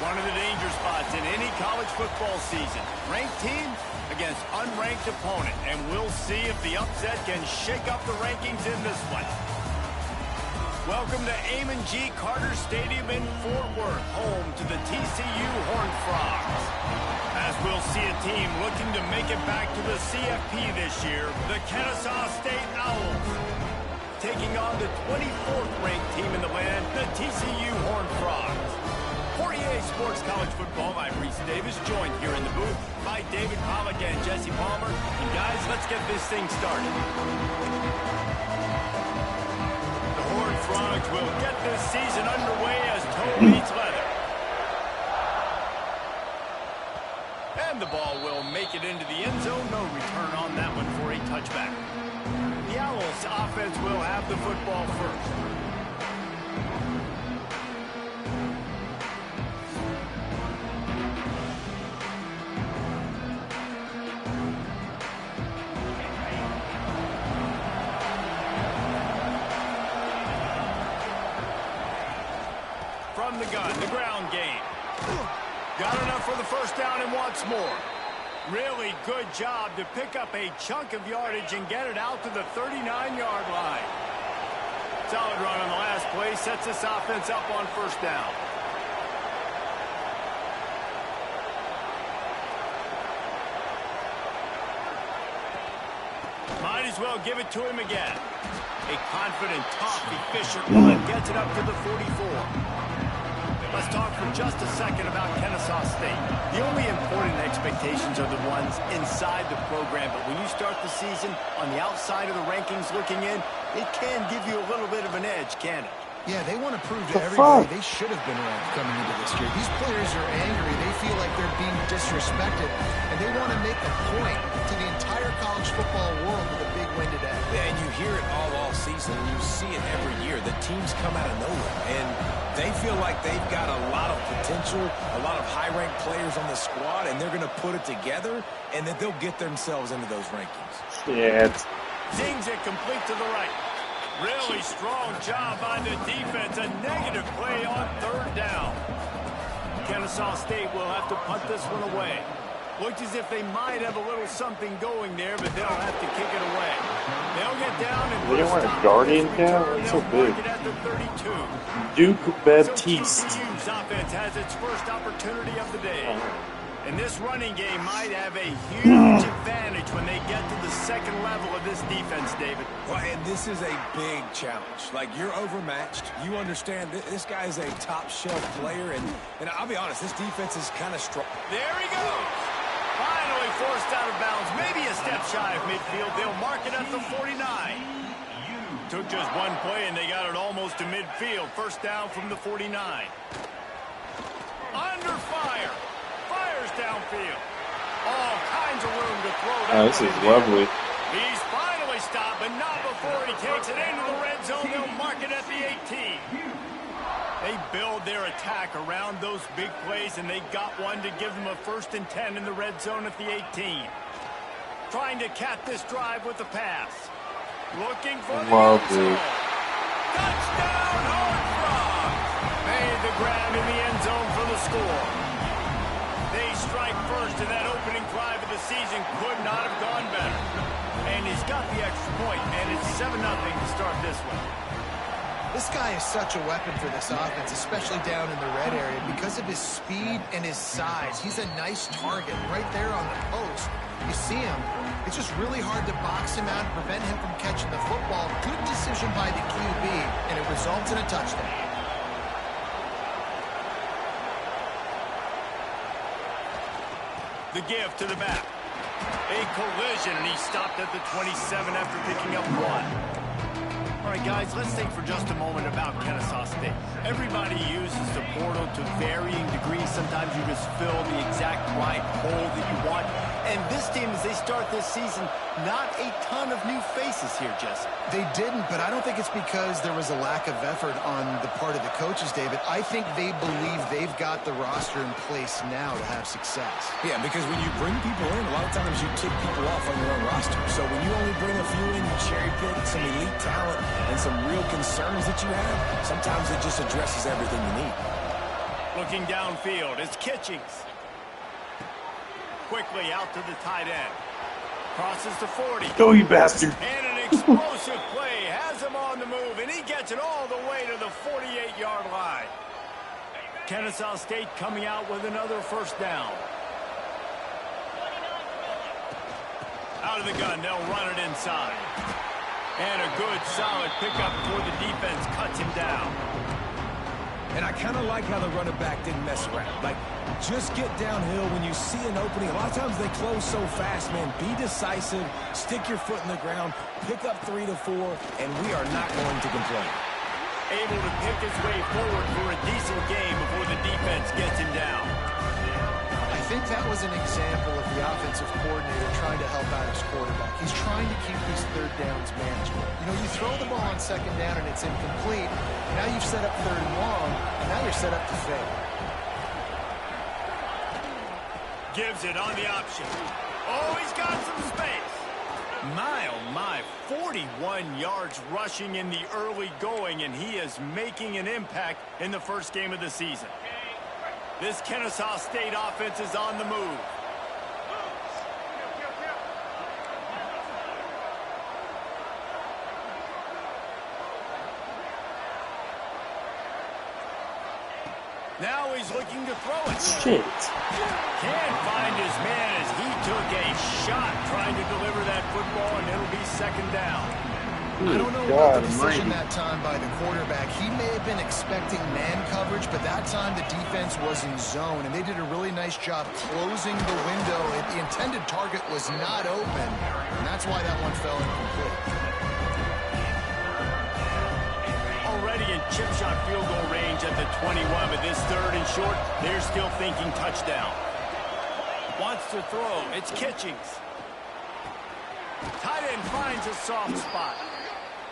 One of the danger spots in any college football season. Ranked team against unranked opponent. And we'll see if the upset can shake up the rankings in this one. Welcome to Amon G. Carter Stadium in Fort Worth, home to the TCU Horned Frogs. As we'll see a team looking to make it back to the CFP this year, the Kennesaw State Owls. Taking on the 24th ranked team in the land, the TCU Horned Frogs. For EA Sports College Football, I'm Reese Davis, joined here in the booth by David Pollack and Jesse Palmer. And guys, let's get this thing started. The Horned Frogs will get this season underway as toe meets leather. And the ball will make it into the end zone. No return on that one for a touchback. The Owls offense will have the football first. From the gun, the ground game. Got enough for the first down and wants more. Really good job to pick up a chunk of yardage and get it out to the 39-yard line. Solid run on the last play, sets this offense up on first down. Might as well give it to him again. A confident, tough, efficient run gets it up to the 44. Let's talk for just a second about Kennesaw State. The only important expectations are the ones inside the program, but when you start the season on the outside of the rankings looking in, it can give you a little bit of an edge, can it? Yeah, they want to prove to everybody they should have been ranked coming into this year. These players are angry. They feel like they're being disrespected, and they want to make a point to the entire college football world with a big win today. Yeah, and you hear it all season, and you see it every year. The teams come out of nowhere, and they feel like they've got a lot of potential, a lot of high-ranked players on the squad, and they're going to put it together, and that they'll get themselves into those rankings. Yeah. Zings it complete to the right. Really strong job by the defense. A negative play on third down. Kennesaw State will have to punt this one away. Looked as if they might have a little something going there, but they'll have to kick it away. They'll get down and They don't want a guardian now? That's so big. Duke Baptiste. TCU's offense has its first opportunity of the day. And this running game might have a huge advantage when they get to the second level of this defense, David. Well, and this is a big challenge. Like, you're overmatched. You understand this guy is a top-shelf player, and I'll be honest, this defense is kind of strong. There he goes. Finally forced out of bounds. Maybe a step shy of midfield. They'll mark it at the 49. Took just one play, and they got it almost to midfield. First down from the 49. Under fire. Fires downfield. All kinds of room to throw that. This is lovely. He's finally stopped, but not before he takes it into the red zone. They'll mark it at the 18. They build their attack around those big plays, and they got one to give them a 1st and 10 in the red zone at the 18. Trying to cap this drive with a pass. Looking for the end zone. Touchdown, Horned Frogs! Made the grab in the end zone for the score. They strike first, and that opening drive of the season could not have gone better. And he's got the extra point, and it's 7-0 to start this one. This guy is such a weapon for this offense, especially down in the red area, because of his speed and his size. He's a nice target right there on the post. You see him. It's just really hard to box him out and prevent him from catching the football. Good decision by the QB, and it results in a touchdown. The give to the back. A collision, and he stopped at the 27 after picking up one. All right, guys, let's think for just a moment about Kennesaw State. Everybody uses the portal to varying degrees. Sometimes you just fill the exact right hole that you want. And this team, as they start this season, not a ton of new faces here, Jesse. They didn't, but I don't think it's because there was a lack of effort on the part of the coaches, David. I think they believe they've got the roster in place now to have success. Yeah, because when you bring people in, a lot of times you tick people off on your own roster. So when you only bring a few in, you cherry pick some elite talent and some real concerns that you have, sometimes it just addresses everything you need. Looking downfield, it's Kitchings. Quickly out to the tight end. Crosses the 40. Go, you bastard. And an explosive play has him on the move, and he gets it all the way to the 48-yard line. Kennesaw State coming out with another first down. Out of the gun, they'll run it inside. And a good, solid pickup before the defense cuts him down. And I kind of like how the running back didn't mess around. Like, just get downhill when you see an opening. A lot of times they close so fast, man. Be decisive, stick your foot in the ground, pick up 3 to 4, and we are not going to complain. Able to pick his way forward for a decent game before the defense gets him down. I think that was an example of the offensive coordinator trying to help out his quarterback. He's trying to keep these third downs manageable. You know, you throw the ball on second down and it's incomplete. Now you've set up third and long, and now you're set up to fail. Gives it on the option. Oh, he's got some space. My, oh my, 41 yards rushing in the early going, and he is making an impact in the first game of the season. This Kennesaw State offense is on the move. Now he's looking to throw it. Shit. Can't find his man as he took a shot trying to deliver that football, and it'll be second down. I don't know about the decision that time by the quarterback. He may have been expecting man coverage, but that time the defense was in zone, and they did a really nice job closing the window. The intended target was not open, and that's why that one fell incomplete. Already in chip shot field goal range at the 21, but this third and short, they're still thinking touchdown. Wants to throw. It's Kitchings. Tight end finds a soft spot.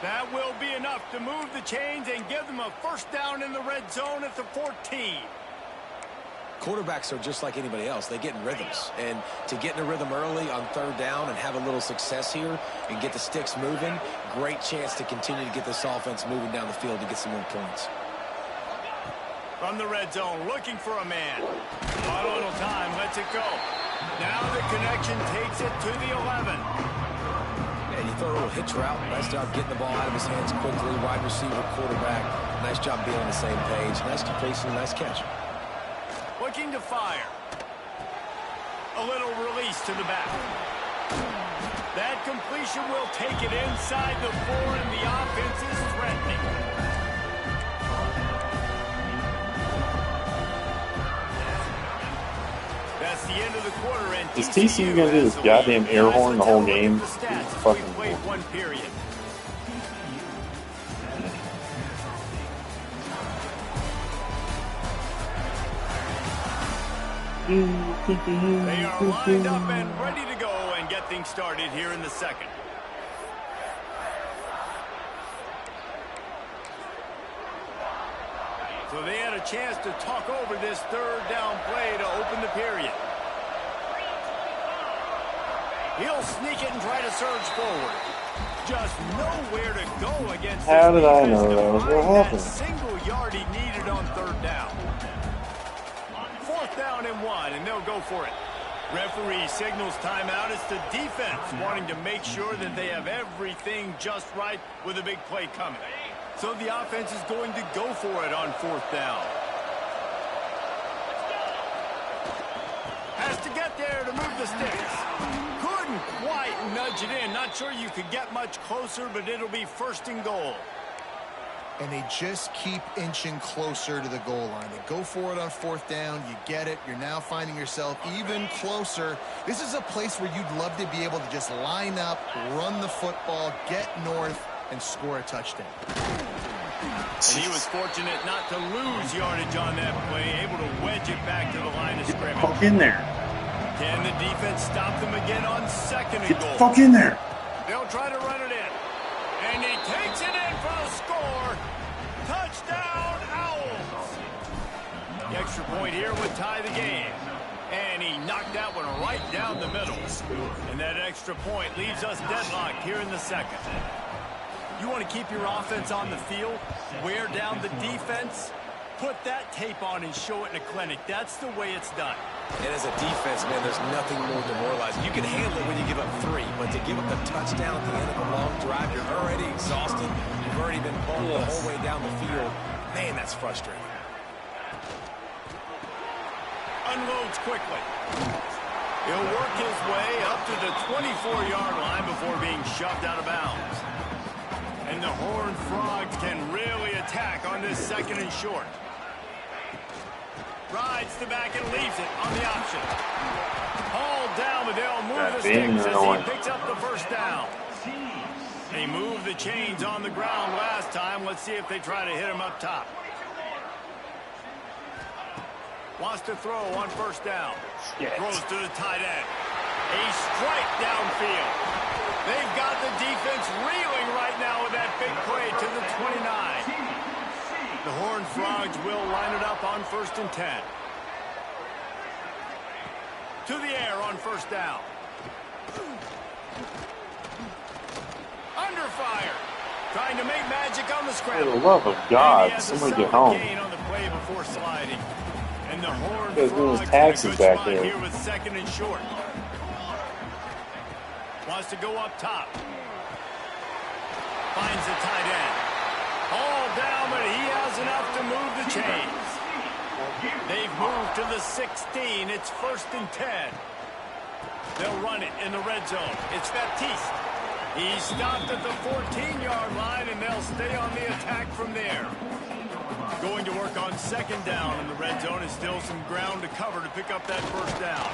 That will be enough to move the chains and give them a first down in the red zone at the 14. Quarterbacks are just like anybody else. They get in rhythms. And to get in a rhythm early on third down and have a little success here and get the sticks moving, great chance to continue to get this offense moving down the field to get some more points. From the red zone, looking for a man. Not a little time, lets it go. Now the connection takes it to the 11. And you throw a little hitch route. Nice job getting the ball out of his hands quickly. Wide receiver, quarterback. Nice job being on the same page. Nice completion, nice catch. Looking to fire. A little release to the back. That completion will take it inside the 4, and the offense is threatening. That's the end of the quarter, and Is TCU gonna do this goddamn air horn the whole game? Fucking played one period. They are lined up and ready to go and get things started here in the second. So they had a chance to talk over this third down play to open the period. He'll sneak it and try to surge forward. Just nowhere to go against this How did I defense know to that was find gonna happen? single yard he needed on third down. Fourth down and 1, and they'll go for it. Referee signals timeout. It's the defense wanting to make sure that they have everything just right with a big play coming. So the offense is going to go for it on fourth down. Has to get there to move the sticks. Couldn't quite nudge it in. Not sure you could get much closer, but it'll be first and goal. And they just keep inching closer to the goal line. They go for it on fourth down. You get it. You're now finding yourself even closer. This is a place where you'd love to be able to just line up, run the football, get north, and score a touchdown. And he was fortunate not to lose yardage on that play, able to wedge it back to the line of scrimmage. Get the fuck in there. Can the defense stop them again on second and Get the goal? fuck in there. They'll try to run it in. And he takes it in for the score. Touchdown, Owls. The extra point here would tie the game. And he knocked that one right down the middle. And that extra point leaves us deadlocked here in the second. You want to keep your offense on the field, wear down the defense, put that tape on and show it in a clinic. That's the way it's done. And as a defense, man, there's nothing more demoralizing. You can handle it when you give up 3, but to give up the touchdown at the end of a long drive, you're already exhausted. You've already been pulled the whole way down the field. Man, that's frustrating. Unloads quickly. He'll work his way up to the 24-yard line before being shoved out of bounds. And the Horned Frogs can really attack on this 2nd and short. Rides the back and leaves it on the option. Hauled down, but they'll move the sticks as he picks up the first down. They moved the chains on the ground last time. Let's see if they try to hit him up top. Wants to throw on 1st down. Throws to the tight end. A strike downfield. They've got the defense reeling right now with that big play to the 29. The Horned Frogs will line it up on 1st and 10. To the air on 1st down. Under fire. Trying to make magic on the scramble. For the love of God, somebody get home. On the play before sliding. And the Horned Frogs taxes back there. Here with 2nd and short. Wants to go up top. Finds the tight end. All down, but he has enough to move the chains. They've moved to the 16. It's 1st and 10. They'll run it in the red zone. It's Baptiste. He's stopped at the 14-yard line, and they'll stay on the attack from there. Going to work on 2nd down in the red zone, and still some ground to cover to pick up that 1st down.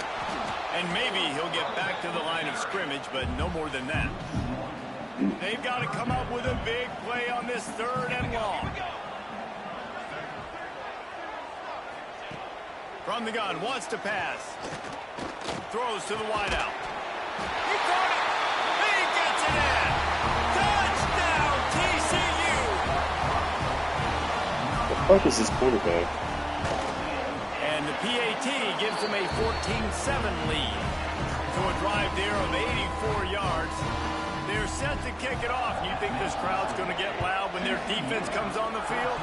And maybe he'll get back to the line of scrimmage, but no more than that. They've got to come up with a big play on this 3rd and long. From the gun, wants to pass. Throws to the wideout. He caught it. He gets it in. Touchdown, TCU. The fuck is this quarterback? And the PAT gives them a 14-7 lead. To a drive there of 84 yards. They're set to kick it off. You think this crowd's going to get loud when their defense comes on the field?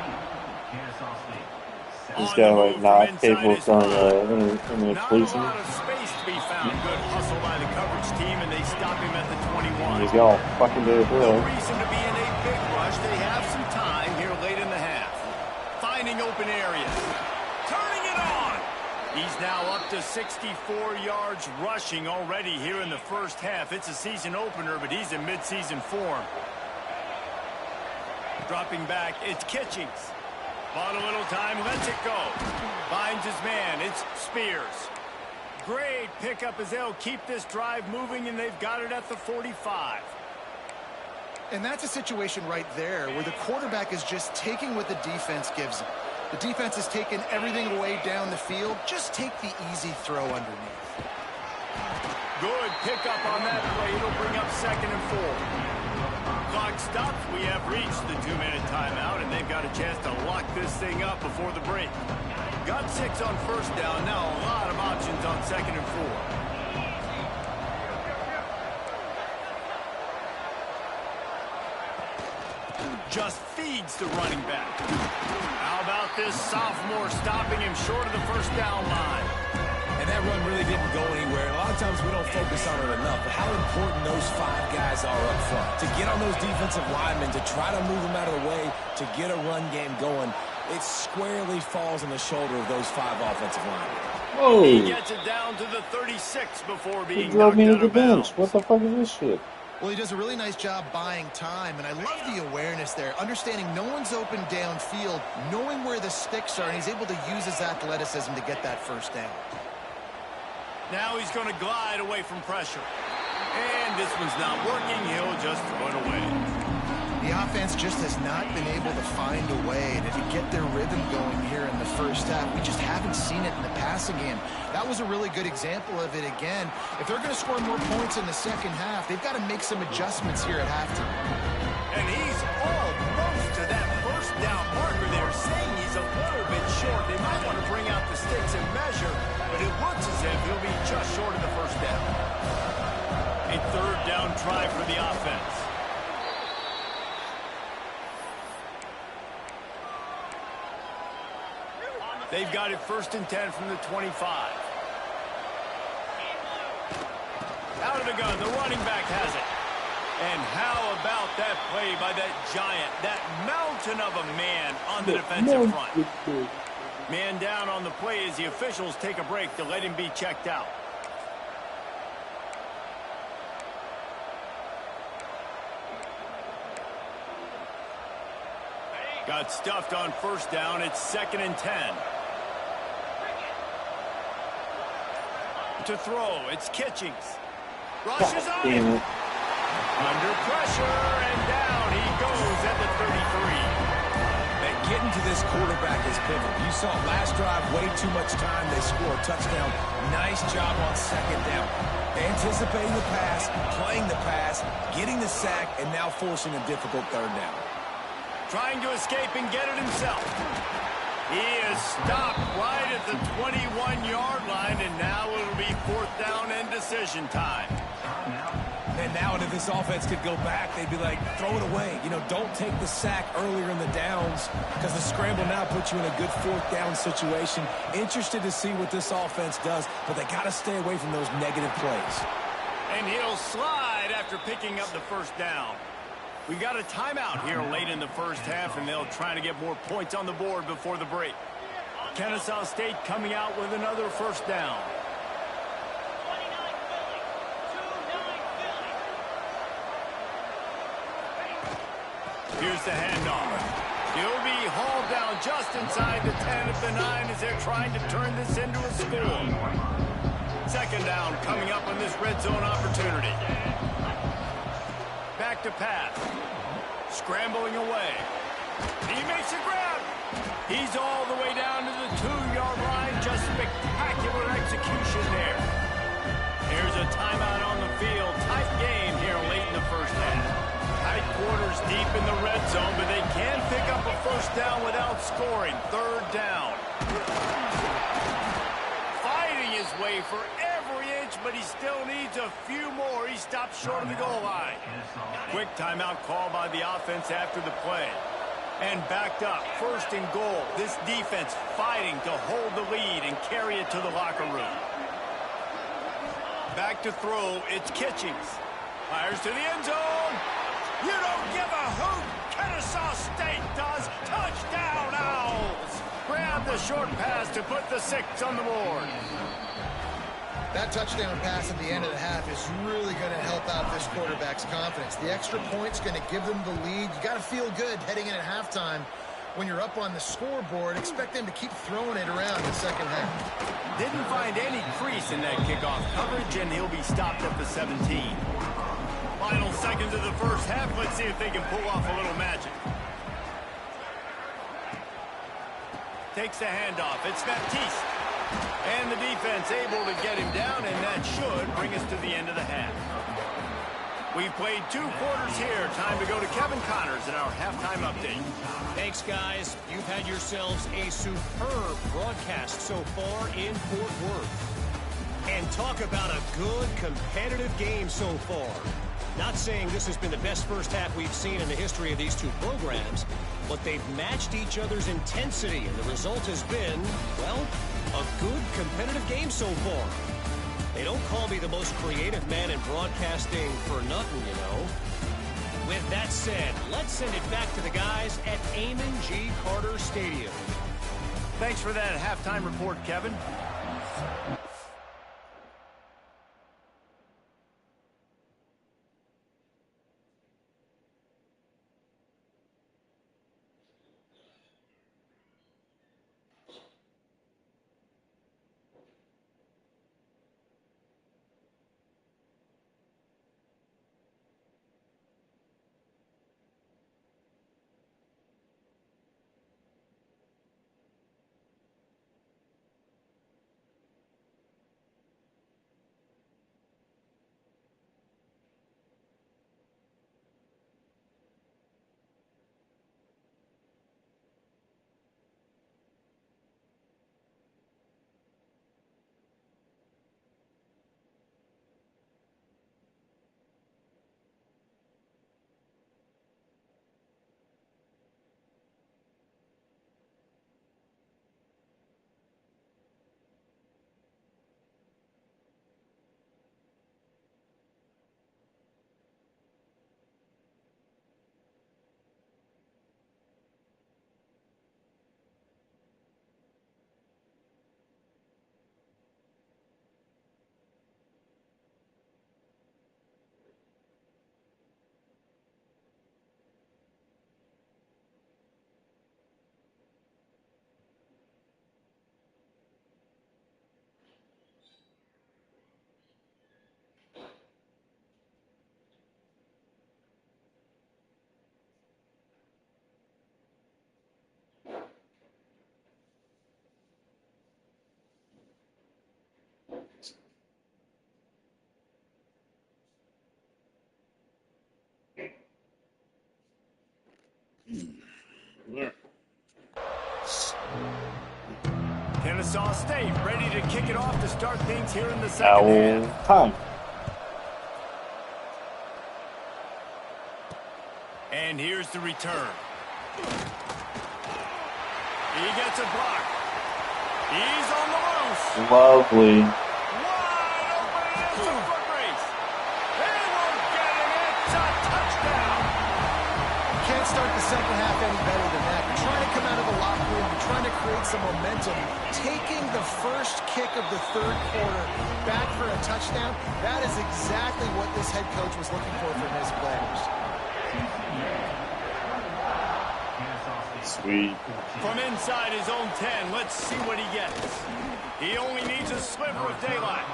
This guy like not paperwork on in the police. Not a lot of space to be found. Good hustle by the coverage team, and they stop him at the 21. He's got all fucking day No reason to be in a big rush. They have some time here late in the half. Finding open areas. Turning it on. He's now up to 64 yards rushing already here in the 1st half. It's a season opener, but he's in mid-season form. Dropping back, it's Kitchings. Bought a little time, lets it go. Finds his man, it's Spears. Great pickup as they'll keep this drive moving, and they've got it at the 45. And that's a situation right there where the quarterback is just taking what the defense gives him. The defense has taken everything away down the field. Just take the easy throw underneath. Good pickup on that play. It'll bring up 2nd and 4. Clock stops. We have reached the 2-minute timeout, and they've got a chance to lock this thing up before the break. Got 6 on 1st down. Now a lot of options on 2nd and 4. Just feeds the running back. How about this sophomore stopping him short of the 1st down line? And that run really didn't go anywhere. A lot of times we don't focus on it enough, but how important those 5 guys are up front. To get on those defensive linemen, to try to move them out of the way, to get a run game going, it squarely falls on the shoulder of those 5 offensive linemen. Whoa! He gets it down to the 36 before being He drove me to knocked the out of bounds. bench. What the fuck is this shit? Well, he does a really nice job buying time, and I love the awareness there, understanding no one's open downfield, knowing where the sticks are, and he's able to use his athleticism to get that 1st down. Now he's going to glide away from pressure. And this one's not working. He'll just throw it away. The offense just has not been able to find a way to get their rhythm going here in the 1st half. We just haven't seen it in the passing game. That was a really good example of it again. If they're going to score more points in the 2nd half, they've got to make some adjustments here at halftime. And he's almost to that 1st down marker there, saying he's a little bit short. They might want to bring out the sticks and measure, but it looks as if he'll be just short of the 1st down. A 3rd down try for the offense. They've got it 1st and 10 from the 25. Out of the gun, the running back has it. And how about that play by that giant, that mountain of a man on the defensive front? Man down on the play as the officials take a break to let him be checked out. Got stuffed on 1st down. It's 2nd and 10. To throw, it's Kitchings. Rushes on him. Under pressure, and down he goes at the 33. And getting to this quarterback is pivotal. You saw last drive, way too much time. They score a touchdown. Nice job on 2nd down. Anticipating the pass, playing the pass, getting the sack, and now forcing a difficult 3rd down. Trying to escape and get it himself. He is stopped right at the 21-yard line, and now it'll be 4th down and decision time. And now if this offense could go back, they'd be like, throw it away. You know, don't take the sack earlier in the downs because the scramble now puts you in a good 4th down situation. Interested to see what this offense does, but they got to stay away from those negative plays. And he'll slide after picking up the 1st down. We got a timeout here late in the 1st half, and they'll try to get more points on the board before the break. Kennesaw State coming out with another 1st down. Here's the handoff. He'll be hauled down just inside the 10 at the 9 as they're trying to turn this into a score. 2nd down coming up on this red zone opportunity. Back to pass. Scrambling away. He makes a grab. He's all the way down to the 2-yard line. Just spectacular execution there. Here's a timeout on the field. Tight game here late in the 1st half. Tight quarters deep in the red zone, but they can pick up a 1st down without scoring. 3rd down. Fighting his way for every inch, but he still needs a few more. He stopped short of the goal line. Quick timeout call by the offense after the play. And backed up, 1st and goal. This defense fighting to hold the lead and carry it to the locker room. Back to throw, it's Kitchings. Fires to the end zone. You don't give a hoot. Kennesaw State does. Touchdown, Owls. Grab the short pass to put the 6 on the board. That touchdown pass at the end of the half is really going to help out this quarterback's confidence. The extra point's going to give them the lead. You got to feel good heading in at halftime. When you're up on the scoreboard, expect them to keep throwing it around in the 2nd half. Didn't find any crease in that kickoff coverage, and he'll be stopped at the 17. Final seconds of the 1st half. Let's see if they can pull off a little magic. Takes the handoff. It's Baptiste. And the defense able to get him down, and that should bring us to the end of the half. We've played 2 quarters here. Time to go to Kevin Connors in our halftime update. Thanks, guys. You've had yourselves a superb broadcast so far in Fort Worth. And talk about a good competitive game so far. Not saying this has been the best 1st half we've seen in the history of these 2 programs, but they've matched each other's intensity, and the result has been, well, a good competitive game so far. They don't call me the most creative man in broadcasting for nothing, you know. With that said, let's send it back to the guys at Amon G. Carter Stadium. Thanks for that halftime report, Kevin. Kennesaw State ready to kick it off to start things here in the second half. Time. And here's the return. He gets a block. He's on the loose. Lovely. Wide open. It's a foot race. They won't get him. It's a touchdown. Can't start the second half any better than that. You're trying to come out of the locker room. You're trying to create some momentum. Taking the first kick of the third quarter back for a touchdown, that is exactly what this head coach was looking for from his players. Sweet. From inside his own 10, let's see what he gets. He only needs a sliver of daylight.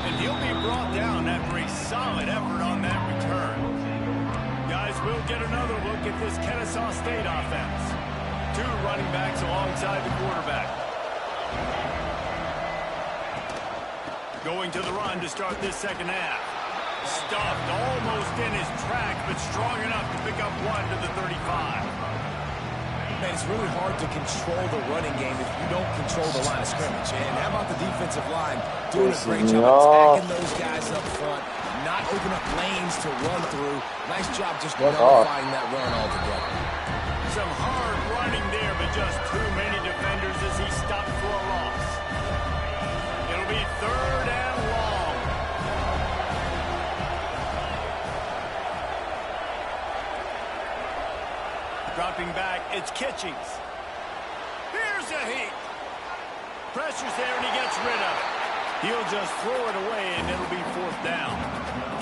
And he'll be brought down after a solid effort on that return. Guys, we'll get another look at this Kennesaw State offense. Two running backs alongside the quarterback. Going to the run to start this second half. Stuffed almost in his track, but strong enough to pick up one to the 35. Man, it's really hard to control the running game if you don't control the line of scrimmage. And how about the defensive line doing a great job attacking those guys up front, not opening up lanes to run through. Nice job just nullifying that run altogether. Some hard running there, but just too many defenders as he stopped for a loss. It'll be third and long. Dropping back, it's Kitchings. Here's a heat. Pressure's there, and he gets rid of it. He'll just throw it away, and it'll be fourth down.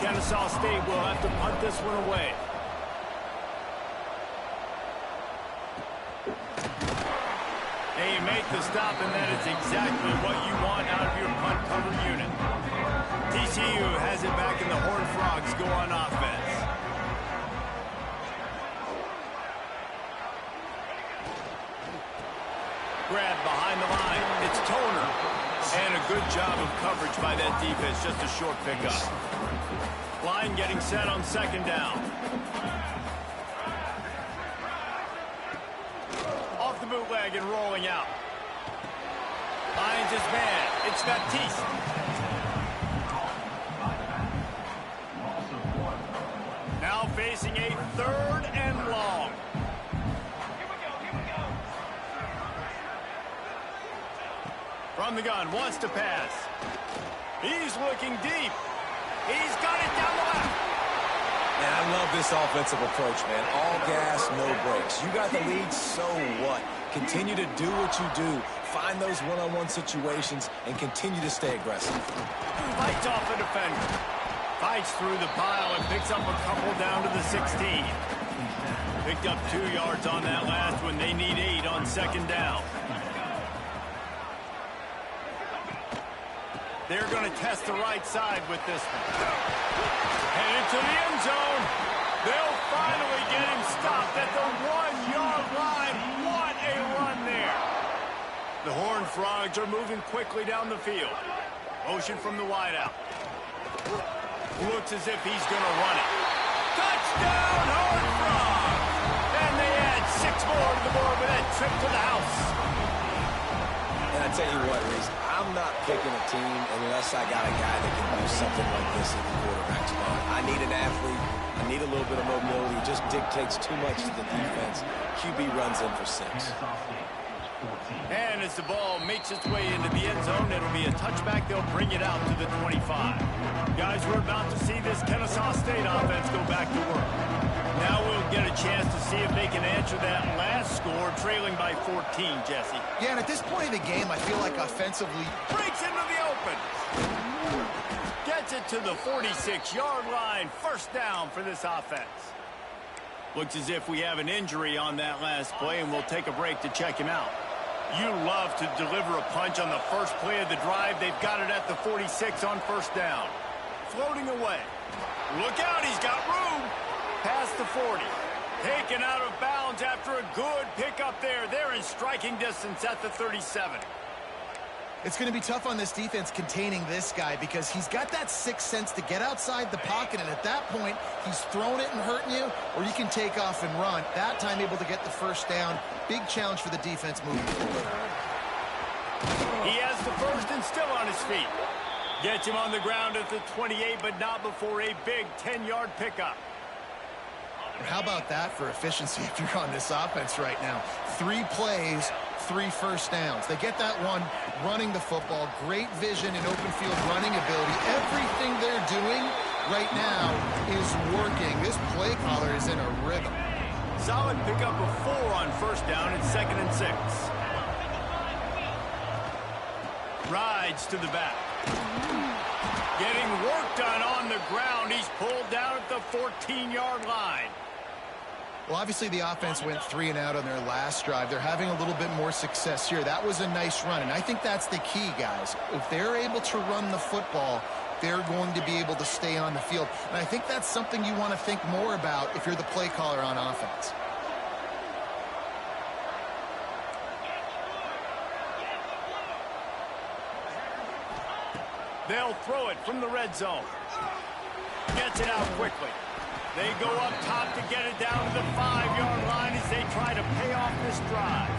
Kennesaw State will have to punt this one away. And you make the stop, and that is exactly what you want out of your punt cover unit. TCU has it back, and the Horned Frogs go on offense. Grab behind the line. It's Toner. And a good job of coverage by that defense. Just a short pickup. Line getting set on second down. Off the bootleg and rolling out. Finds his man. It's Baptiste. Now facing a third and long. From the gun, wants to pass. He's looking deep. He's got it down the left. Man, I love this offensive approach, man. All gas, no brakes. You got the lead, so what? Continue to do what you do. Find those one-on-one situations and continue to stay aggressive. Fights off a defender. Fights through the pile and picks up a couple down to the 16. Picked up 2 yards on that last one. They need 8 on second down. They're going to test the right side with this one. Headed to the end zone. They'll finally get him stopped at the 1-yard line. What a run there. The Horned Frogs are moving quickly down the field. Motion from the wideout. Looks as if he's going to run it. Touchdown, Horned Frogs! And they add 6 more to the board with that trip to the house. And I tell you what, Reese, I'm not picking a team unless I got a guy that can do something like this at the quarterback spot. I need an athlete. I need a little bit of mobility. It just dictates too much to the defense. QB runs in for 6. And as the ball makes its way into the end zone, it'll be a touchback. They'll bring it out to the 25. Guys, we're about to see this Kennesaw State offense go back to work. Now we'll get a chance to see if they can answer that last score, trailing by 14, Jesse. Yeah, and at this point in the game, I feel like offensively... Breaks into the open. Gets it to the 46-yard line. First down for this offense. Looks as if we have an injury on that last play, and we'll take a break to check him out. You love to deliver a punch on the first play of the drive. They've got it at the 46 on first down. Floating away. Look out, he's got room. Past the 40. Taken out of bounds after a good pickup there. They're in striking distance at the 37. It's going to be tough on this defense containing this guy because he's got that sixth sense to get outside the pocket, and at that point, he's throwing it and hurting you, or you can take off and run. That time able to get the first down. Big challenge for the defense moving forward. He has the first and still on his feet. Gets him on the ground at the 28, but not before a big 10-yard pickup. How about that for efficiency if you're on this offense right now? 3 plays, 3 first downs. They get that one running the football, great vision and open field running ability. Everything they're doing right now is working. This play caller is in a rhythm. Solid pickup of 4 on first down and 2nd and 6. Rides to the back. Getting work done on the ground. He's pulled down at the 14-yard line. Well, obviously the offense went 3 and out on their last drive. They're having a little bit more success here. That was a nice run, and I think that's the key, guys. If they're able to run the football, they're going to be able to stay on the field. And I think that's something you want to think more about if you're the play caller on offense. They'll throw it from the red zone. Gets it out quickly. They go up top to get it down to the 5-yard line as they try to pay off this drive.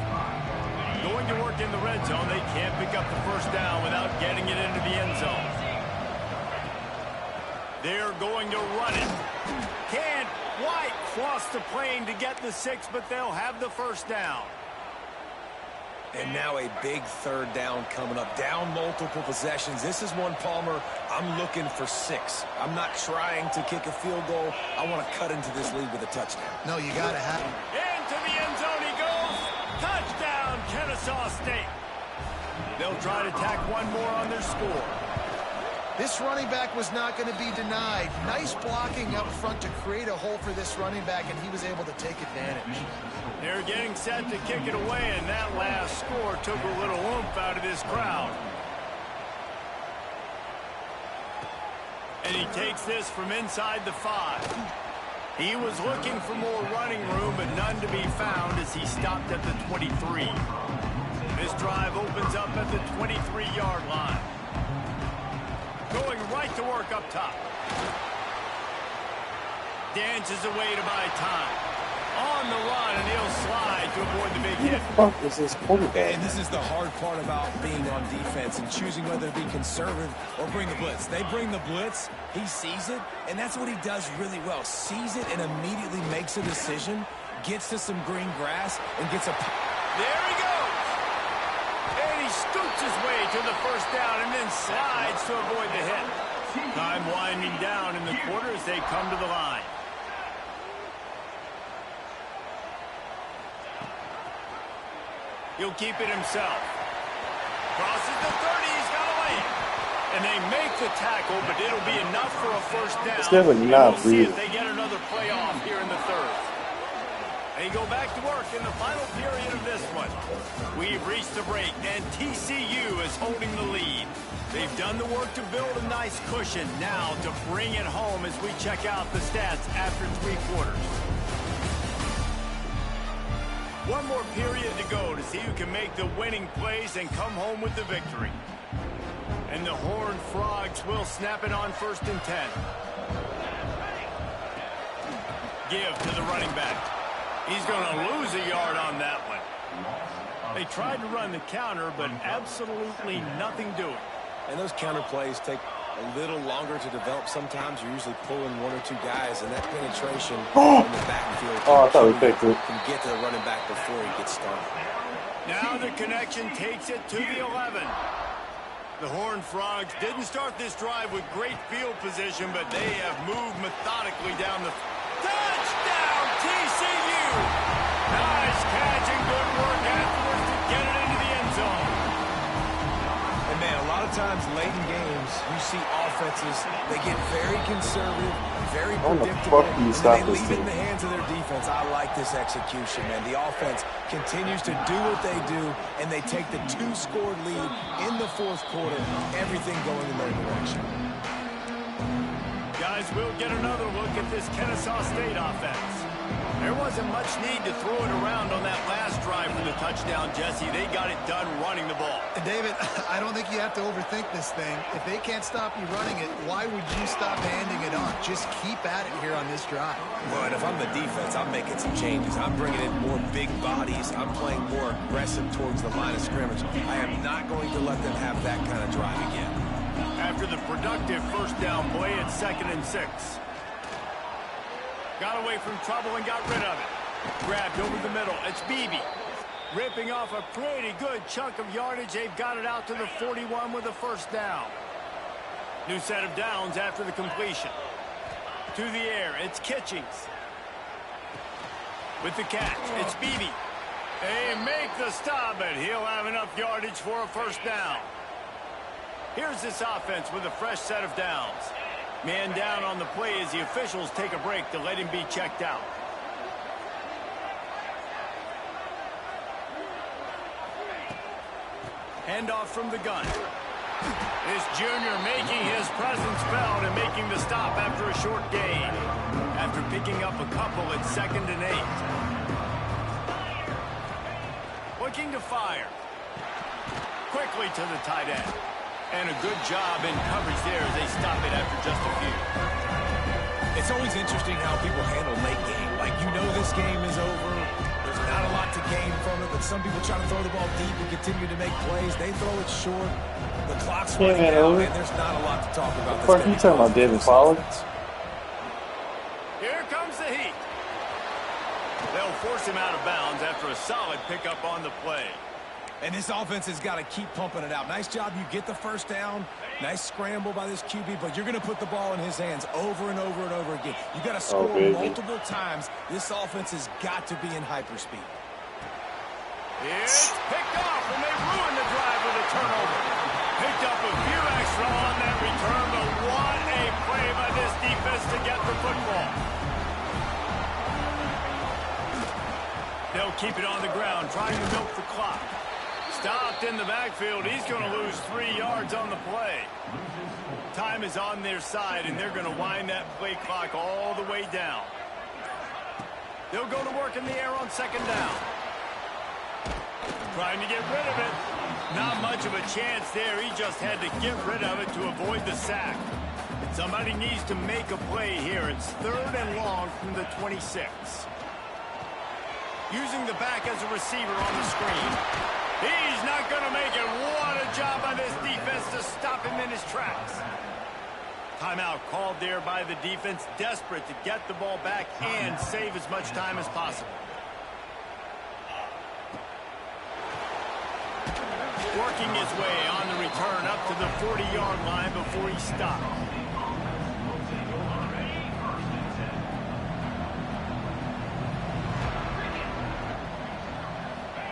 Going to work in the red zone, they can't pick up the first down without getting it into the end zone. They're going to run it. Can't quite cross the plane to get the 6, but they'll have the first down. And now a big 3rd down coming up. Down multiple possessions. This is one, Palmer, I'm looking for 6. I'm not trying to kick a field goal. I want to cut into this lead with a touchdown. No, you got to have him. Into the end zone he goes. Touchdown, Kennesaw State. They'll try to tack one more on their score. This running back was not going to be denied. Nice blocking up front to create a hole for this running back, and he was able to take advantage. They're getting set to kick it away, and that last score took a little oomph out of this crowd. And he takes this from inside the 5. He was looking for more running room, but none to be found as he stopped at the 23. This drive opens up at the 23-yard line. Going right to work up top. Dances away to buy time. On the run, and he'll slide to avoid the big hit. Who the fuck is this quarterback? And this is the hard part about being on defense and choosing whether to be conservative or bring the blitz. They bring the blitz, he sees it, and that's what he does really well. Sees it and immediately makes a decision, gets to some green grass, and gets a... There he goes! And he scoots his way to the first down and then slides to avoid the hit. Time winding down in the quarter as they come to the line. He'll keep it himself. Crosses the 30, he's got to lay it. And they make the tackle, but it'll be enough for a first down. It's never not we'll see real. if they get another playoff here in the 3rd. They go back to work in the final period of this one. We've reached the break, and TCU is holding the lead. They've done the work to build a nice cushion. Now to bring it home as we check out the stats after 3 quarters. One more period to go to see who can make the winning plays and come home with the victory. And the Horned Frogs will snap it on 1st and 10. Give to the running back. He's going to lose a yard on that one. They tried to run the counter, but absolutely nothing doing. And those counter plays take a little longer to develop. Sometimes you're usually pulling 1 or 2 guys, and that penetration in the backfield can get to the running back before he gets started. Now the connection takes it to the 11. The Horned Frogs didn't start this drive with great field position, but they have moved methodically down the... Touchdown, TCU! Nice catch and good work afterwards to get it into the end zone. And man, a lot of times late in games, you see offenses, they get very conservative, very predictable, and they leave it in the hands of their defense. I like this execution, man. The offense continues to do what they do, and they take the 2-score lead in the 4th quarter, everything going in their direction. Guys, we'll get another look at this Kennesaw State offense. There wasn't much need to throw it around on that last drive for the touchdown, Jesse. They got it done running the ball. David, I don't think you have to overthink this thing. If they can't stop you running it, why would you stop handing it off? Just keep at it here on this drive. But if I'm the defense, I'm making some changes. I'm bringing in more big bodies. I'm playing more aggressive towards the line of scrimmage. I am not going to let them have that kind of drive again. After the productive first down play, it's 2nd and 6. Got away from trouble and got rid of it. Grabbed over the middle. It's Beebe. Ripping off a pretty good chunk of yardage. They've got it out to the 41 with a first down. New set of downs after the completion. To the air, it's Kitchings. With the catch, it's Beebe. They make the stop, but he'll have enough yardage for a first down. Here's this offense with a fresh set of downs. Man down on the play as the officials take a break to let him be checked out. Handoff from the gun. This junior making his presence felt and making the stop after a short gain. After picking up a couple, it's 2nd and 8. Looking to fire. Quickly to the tight end. And a good job in coverage there as they stop it after just a few. It's always interesting how people handle late game. Like, you know this game is over. There's not a lot to gain from it, but some people try to throw the ball deep and continue to make plays. They throw it short. The clock's running out, and there's not a lot to talk about. What are you talking about, David Pollack? Here comes the heat. They'll force him out of bounds after a solid pickup on the play. And this offense has got to keep pumping it out. Nice job. You get the first down. Nice scramble by this QB, but you're going to put the ball in his hands over and over and over again. You got to score multiple times. This offense has got to be in hyperspeed. It's picked off, and they ruin the drive with a turnover. Picked up a few extra on that return, but what a play by this defense to get the football. They'll keep it on the ground, trying to milk the clock. Stopped in the backfield. He's going to lose 3 yards on the play. Time is on their side, and they're going to wind that play clock all the way down. They'll go to work in the air on 2nd down. Trying to get rid of it. Not much of a chance there. He just had to get rid of it to avoid the sack. Somebody needs to make a play here. It's 3rd and long from the 26. Using the back as a receiver on the screen. He's not going to make it. What a job by this defense to stop him in his tracks. Timeout called there by the defense, desperate to get the ball back and save as much time as possible. Working his way on the return up to the 40-yard line before he stopped.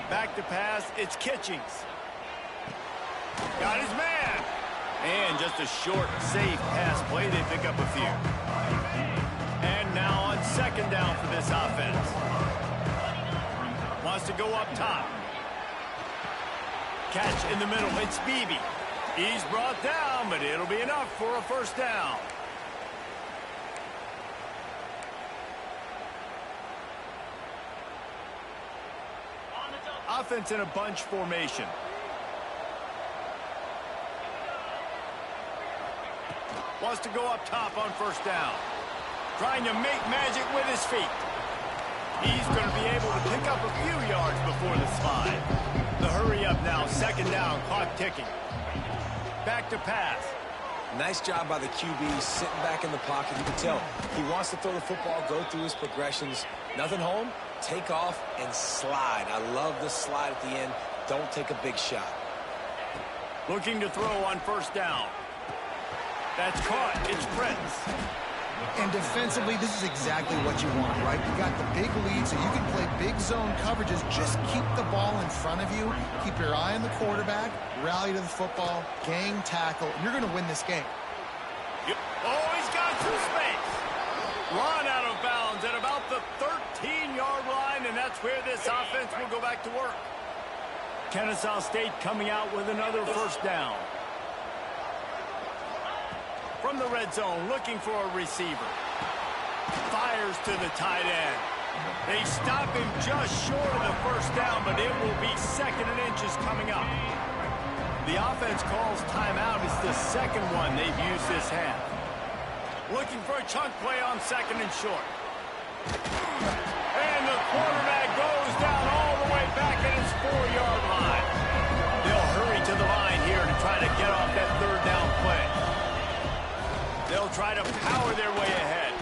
Back to pass, it's Kitchings. Got his man. And just a short, safe pass play. They pick up a few. And now on 2nd down for this offense. Wants to go up top. Catch in the middle, it's Beebe. He's brought down, but it'll be enough for a first down. Offense in a bunch formation. Wants to go up top on 1st down. Trying to make magic with his feet. He's going to be able to pick up a few yards before the slide. The hurry up now, 2nd down, clock ticking. Back to pass. Nice job by the QB sitting back in the pocket. You can tell he wants to throw the football, go through his progressions. Nothing home, take off and slide. I love the slide at the end. Don't take a big shot. Looking to throw on 1st down. That's caught. It's Prince. And defensively, this is exactly what you want, right? You got the big lead, so you can play big zone coverages. Just keep the ball in front of you. Keep your eye on the quarterback. Rally to the football. Gang tackle. You're going to win this game. Oh, he's got some space. Run out of bounds at about the 13-yard line, and that's where this offense will go back to work. Kennesaw State coming out with another 1st down. From the red zone, looking for a receiver. Fires to the tight end. They stop him just short of the first down, but it will be 2nd and inches coming up. The offense calls timeout. It's the second one they've used this half. Looking for a chunk play on 2nd and short. And the quarterback goes down all the way back at his 4-yard line. They'll hurry to the line here to try to get off that 3rd down play. They'll try to power their way ahead.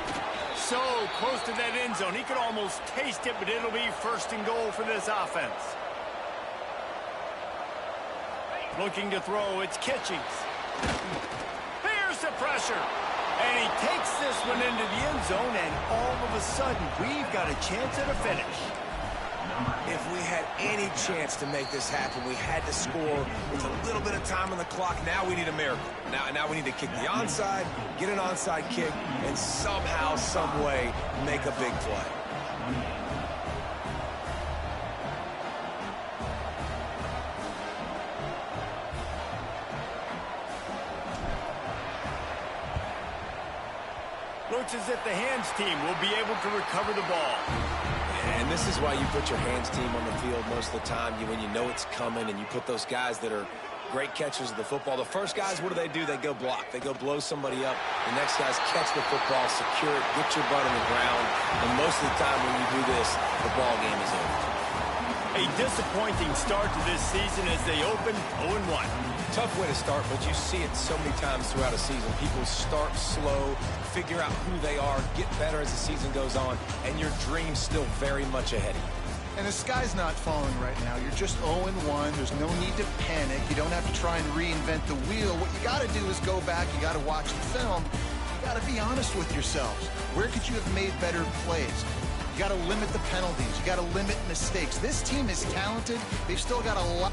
So close to that end zone. He could almost taste it, but it'll be 1st and goal for this offense. Looking to throw, it's Kitchings. Here's the pressure. And he takes this one into the end zone, and all of a sudden, we've got a chance at a finish. If we had any chance to make this happen, we had to score with a little bit of time on the clock. Now we need a miracle. Now we need to kick the onside, get an onside kick, and somehow, some way, make a big play. Looks as if the hands team will be able to recover the ball. And this is why you put your hands team on the field most of the time, when you know it's coming, and you put those guys that are great catchers of the football. The first guys, what do? They go block. They go blow somebody up. The next guys catch the football, secure it, get your butt on the ground. And most of the time when you do this, the ball game is over. A disappointing start to this season as they open 0-1. Tough way to start, but you see it so many times throughout a season. People start slow, figure out who they are, get better as the season goes on, and your dream's still very much ahead of you. And the sky's not falling right now. You're just 0-1. There's no need to panic. You don't have to try and reinvent the wheel. What you got to do is go back. You got to watch the film. You got to be honest with yourselves. Where could you have made better plays? You got to limit the penalties. You got to limit mistakes. This team is talented. They've still got a lot.